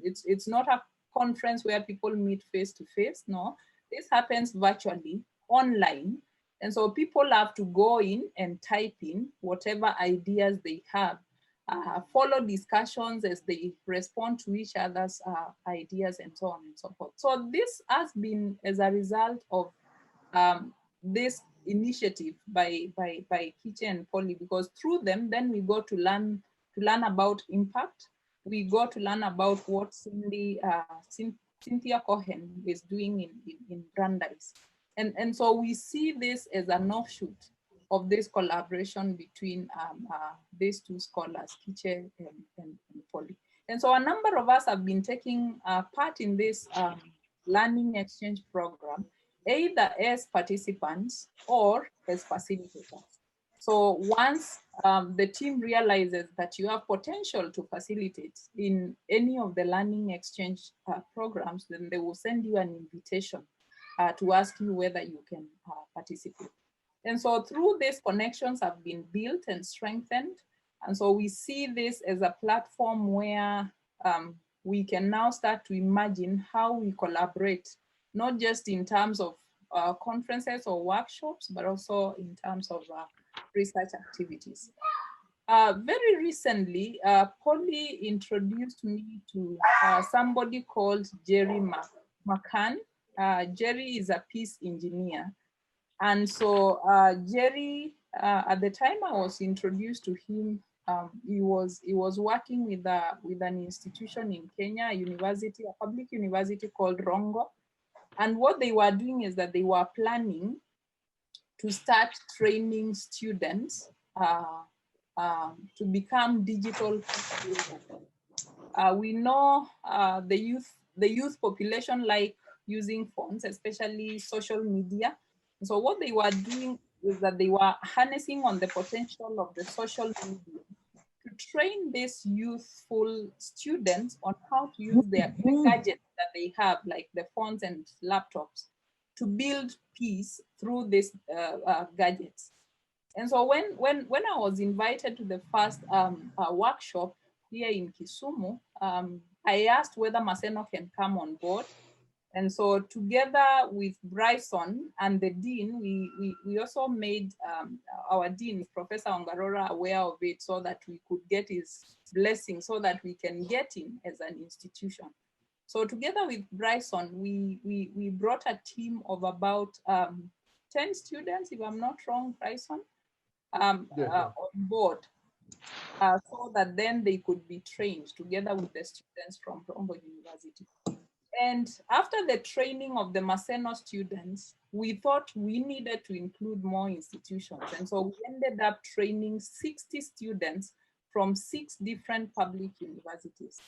It's not a conference where people meet face to face. No, this happens virtually, online. And so people have to go in and type in whatever ideas they have, follow discussions as they respond to each other's ideas, and so on and so forth. So this has been as a result of this initiative by Kitche and Polly, because through them, then we go to learn about impact. We go to learn about what Cynthia Cohen is doing in Brandeis. And so we see this as an offshoot of this collaboration between these two scholars, Kitche and Polly. And so a number of us have been taking part in this learning exchange program, either as participants or as facilitators. So once the team realizes that you have potential to facilitate in any of the learning exchange programs, then they will send you an invitation to ask you whether you can participate. And so through these connections have been built and strengthened. And so we see this as a platform where we can now start to imagine how we collaborate, not just in terms of conferences or workshops, but also in terms of research activities. Very recently, Polly introduced me to somebody called Jerry McCann. Jerry is a peace engineer. And so Jerry, at the time I was introduced to him, he was working with an institution in Kenya, a public university called Rongo. And what they were doing is that they were planning to start training students to become digital. We know the youth population like using phones, especially social media. So what they were doing is that they were harnessing on the potential of the social media to train these youthful students on how to use the gadgets that they have, like the phones and laptops, to build peace through these gadgets. And so when I was invited to the first workshop here in Kisumu, I asked whether Maseno can come on board. And so together with Bryson and the dean, we also made our dean, Professor Ongarora, aware of it so that we could get his blessing so that we can get in as an institution. So together with Bryson, we brought a team of about 10 students, if I'm not wrong, Bryson, on board so that then they could be trained together with the students from Rongo University. And after the training of the Maseno students, we thought we needed to include more institutions. And so we ended up training 60 students from 6 different public universities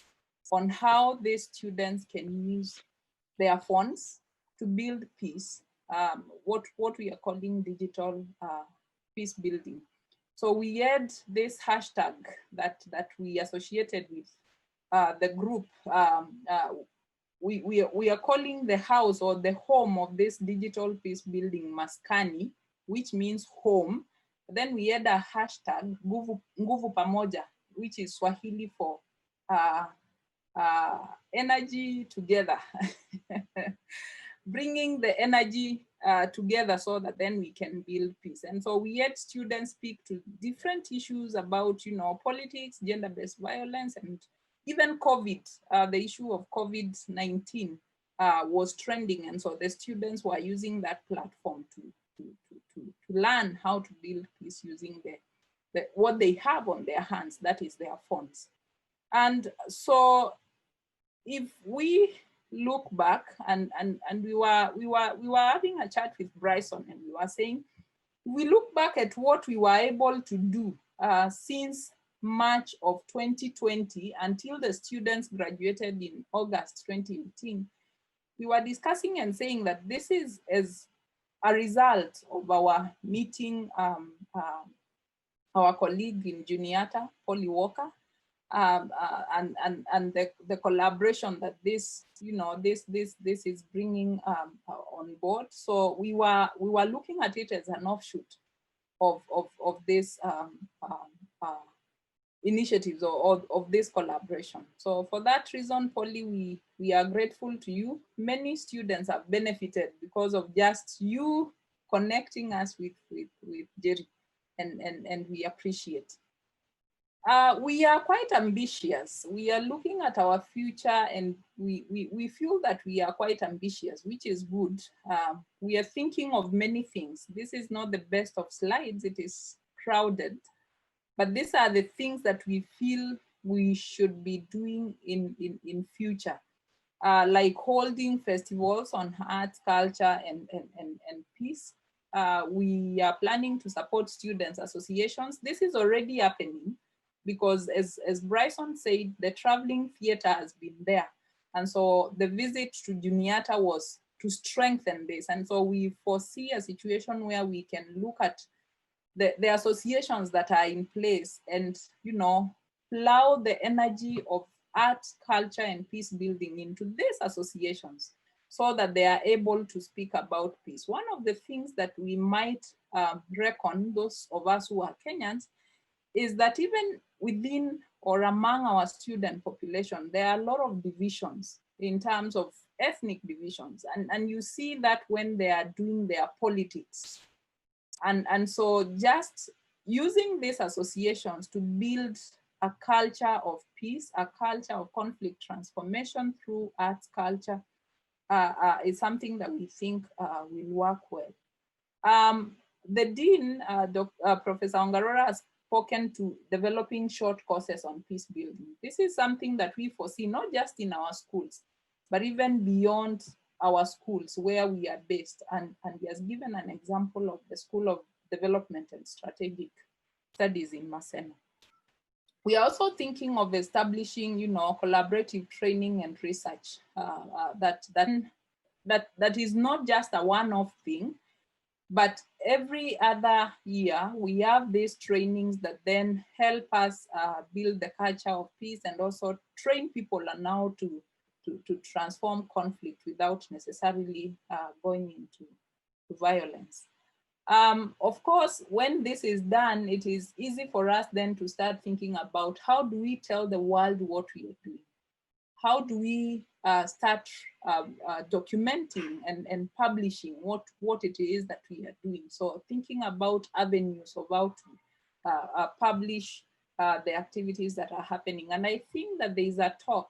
on how these students can use their phones to build peace, what we are calling digital peace building. So we had this hashtag that we associated with the group. We are calling the house or the home of this digital peace building Maskani, which means home. Then we had a hashtag Nguvu Pamoja, which is Swahili for energy together, bringing the energy together so that then we can build peace. And so we had students speak to different issues about, politics, gender-based violence, and even COVID. The issue of COVID-19 was trending, and so the students were using that platform to learn how to build peace using what they have on their hands, that is their phones. And so if we look back and we were having a chat with Bryson, and we were saying, we look back at what we were able to do since March of 2020 until the students graduated in August 2018, we were discussing and saying that this is as a result of our meeting our colleague in Juniata, Polly Walker, and the collaboration that this is bringing on board. So we were looking at it as an offshoot of this initiatives or of this collaboration. So for that reason, Polly, we are grateful to you. Many students have benefited because of just you connecting us with Jerry, and we appreciate. We are quite ambitious. We are looking at our future, and we feel that we are quite ambitious, which is good. We are thinking of many things. This is not the best of slides, it is crowded, but these are the things that we feel we should be doing in future, like holding festivals on arts, culture, and peace. We are planning to support students' associations. This is already happening, because as Bryson said, the traveling theater has been there. And so the visit to Juniata was to strengthen this. And so we foresee a situation where we can look at the associations that are in place and, you know, plow the energy of art, culture, and peace building into these associations so that they are able to speak about peace. One of the things that we might reckon, those of us who are Kenyans, is that even within or among our student population, there are a lot of divisions in terms of ethnic divisions. And you see that when they are doing their politics. And so just using these associations to build a culture of peace, a culture of conflict transformation through arts culture is something that we think will work well. The Dean, Professor Ongarora, has spoken to developing short courses on peace building. This is something that we foresee not just in our schools, but even beyond our schools where we are based. And he has given an example of the School of Development and Strategic Studies in Maseno. We are also thinking of establishing, you know, collaborative training and research that is not just a one-off thing, but every other year we have these trainings that then help us build the culture of peace and also train people on how to transform conflict without necessarily going into violence. Of course, when this is done, it is easy for us then to start thinking about how do we tell the world what we are doing? How do we start documenting and publishing what it is that we are doing? So thinking about avenues of how to publish the activities that are happening. And I think that there is a talk,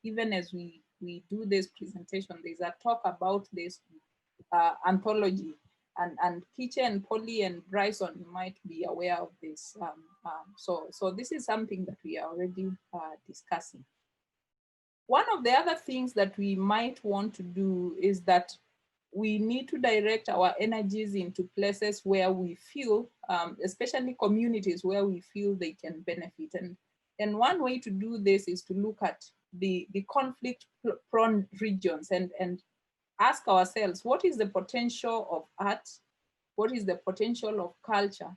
even as we do this presentation, there's a talk about this anthology, and Kitche and Polly and Bryson might be aware of this. So this is something that we are already discussing. One of the other things that we might want to do is that we need to direct our energies into places where we feel, especially communities where we feel they can benefit. And one way to do this is to look at the conflict-prone regions and ask ourselves, what is the potential of art? What is the potential of culture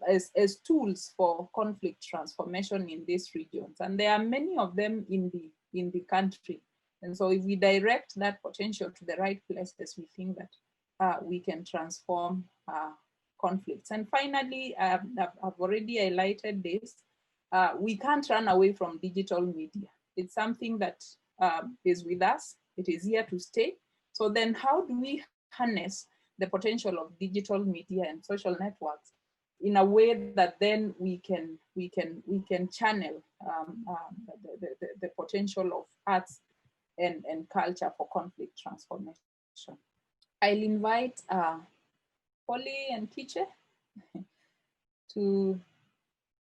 as tools for conflict transformation in these regions? And there are many of them in the country. And so if we direct that potential to the right places, we think that we can transform conflicts. And finally, I've already highlighted this. We can't run away from digital media. It's something that is with us. It is here to stay. So then how do we harness the potential of digital media and social networks in a way that then we can channel the potential of arts and culture for conflict transformation? I'll invite Polly and Kitche to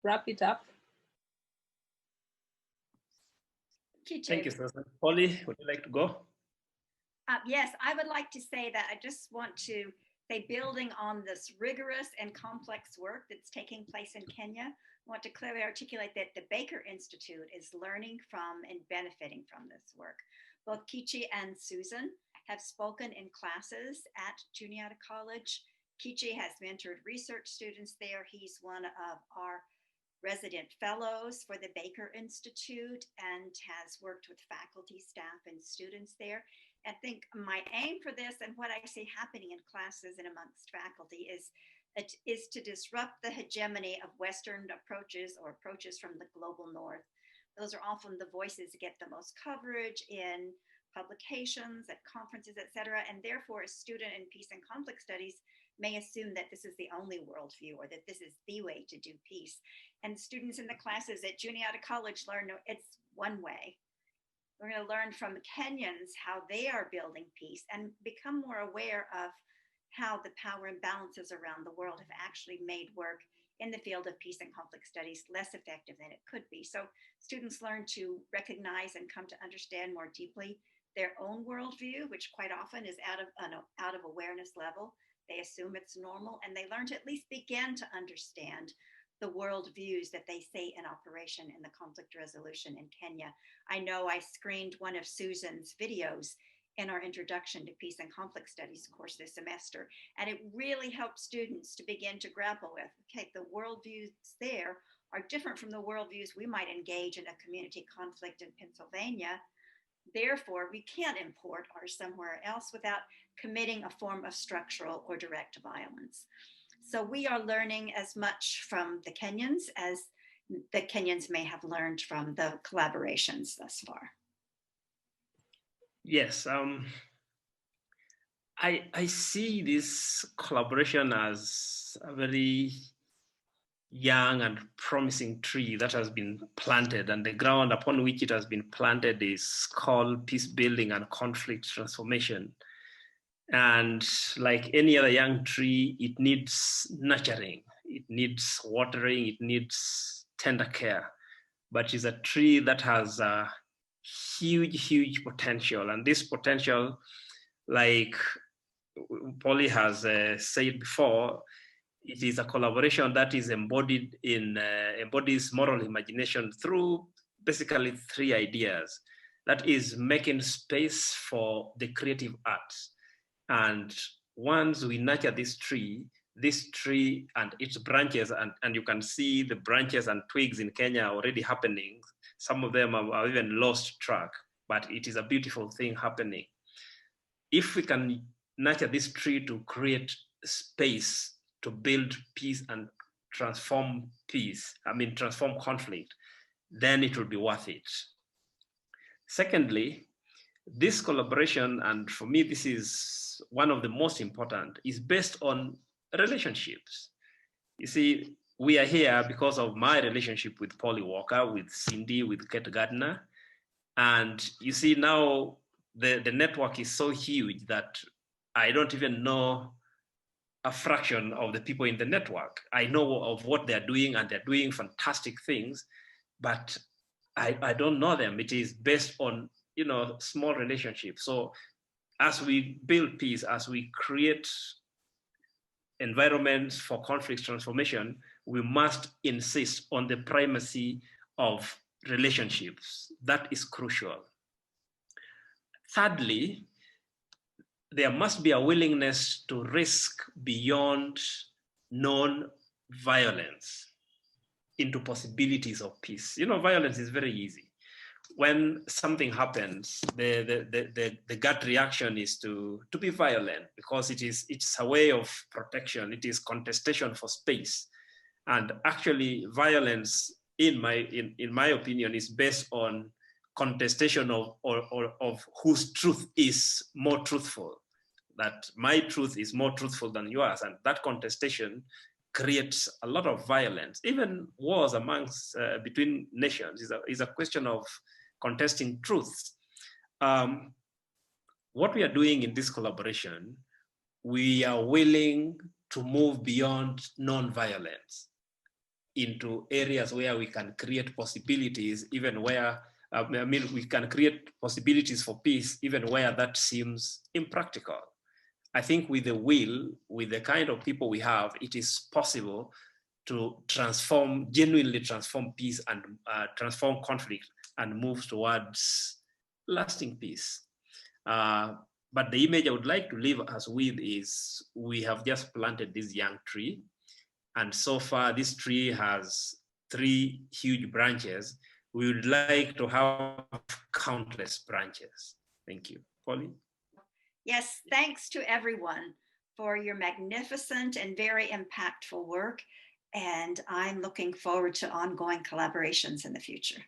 wrap it up. Kitche. Thank you, Susan. Polly, would you like to go? Yes, I would like to say that I just want to say, building on this rigorous and complex work that's taking place in Kenya, I want to clearly articulate that the Baker Institute is learning from and benefiting from this work. Both Kitche and Susan have spoken in classes at Juniata College. Kitche has mentored research students there. He's one of our resident fellows for the Baker Institute and has worked with faculty, staff, and students there. I think my aim for this and what I see happening in classes and amongst faculty is to disrupt the hegemony of Western approaches or approaches from the global North. Those are often the voices that get the most coverage in publications, at conferences, et cetera. And therefore, a student in peace and conflict studies may assume that this is the only worldview or that this is the way to do peace. And students in the classes at Juniata College learn it's one way. We're going to learn from Kenyans how they are building peace and become more aware of how the power imbalances around the world have actually made work in the field of peace and conflict studies less effective than it could be. So students learn to recognize and come to understand more deeply their own worldview, which quite often is out of awareness level. They assume it's normal, and they learn to at least begin to understand the worldviews that they see in operation in the conflict resolution in Kenya. I know I screened one of Susan's videos in our Introduction to Peace and Conflict Studies course this semester. And it really helps students to begin to grapple with, okay, the worldviews there are different from the worldviews we might engage in a community conflict in Pennsylvania. Therefore, we can't import ours somewhere else without committing a form of structural or direct violence. So we are learning as much from the Kenyans as the Kenyans may have learned from the collaborations thus far. Yes, I see this collaboration as a very young and promising tree that has been planted, and the ground upon which it has been planted is called peace building and conflict transformation. And like any other young tree, it needs nurturing, it needs watering, it needs tender care. But it's a tree that has a huge potential. And this potential, like Polly has said before, it is a collaboration that is embodied in, embodies moral imagination through basically three ideas. That is making space for the creative arts. And once we nurture this tree and its branches, and you can see the branches and twigs in Kenya already happening. Some of them are even lost track, but it is a beautiful thing happening. If we can nurture this tree to create space to build peace and transform transform conflict, then it will be worth it. Secondly, this collaboration, and for me, this is one of the most important, is based on relationships. You see, we are here because of my relationship with Polly Walker, with Cindy, with Kate Gardner. And you see now the network is so huge that I don't even know a fraction of the people in the network. I know of what they're doing, and they're doing fantastic things, but I don't know them. It is based on, small relationships. So as we build peace, as we create environments for conflict transformation, we must insist on the primacy of relationships. That is crucial. Thirdly, there must be a willingness to risk beyond non-violence into possibilities of peace. Violence is very easy. When something happens, the gut reaction is to be violent, because it's a way of protection. It is contestation for space. And actually, violence, in my opinion, is based on contestation of whose truth is more truthful. That my truth is more truthful than yours, and that contestation creates a lot of violence. Even wars amongst between nations is a question of contesting truths. What we are doing in this collaboration, we are willing to move beyond non-violence into areas where we can create possibilities, even where, we can create possibilities for peace, even where that seems impractical. I think with the will, with the kind of people we have, it is possible to genuinely transform peace and transform conflict and move towards lasting peace. But the image I would like to leave us with is, we have just planted this young tree. And so far, this tree has 3 huge branches. We would like to have countless branches. Thank you. Polly? Yes, thanks to everyone for your magnificent and very impactful work. And I'm looking forward to ongoing collaborations in the future.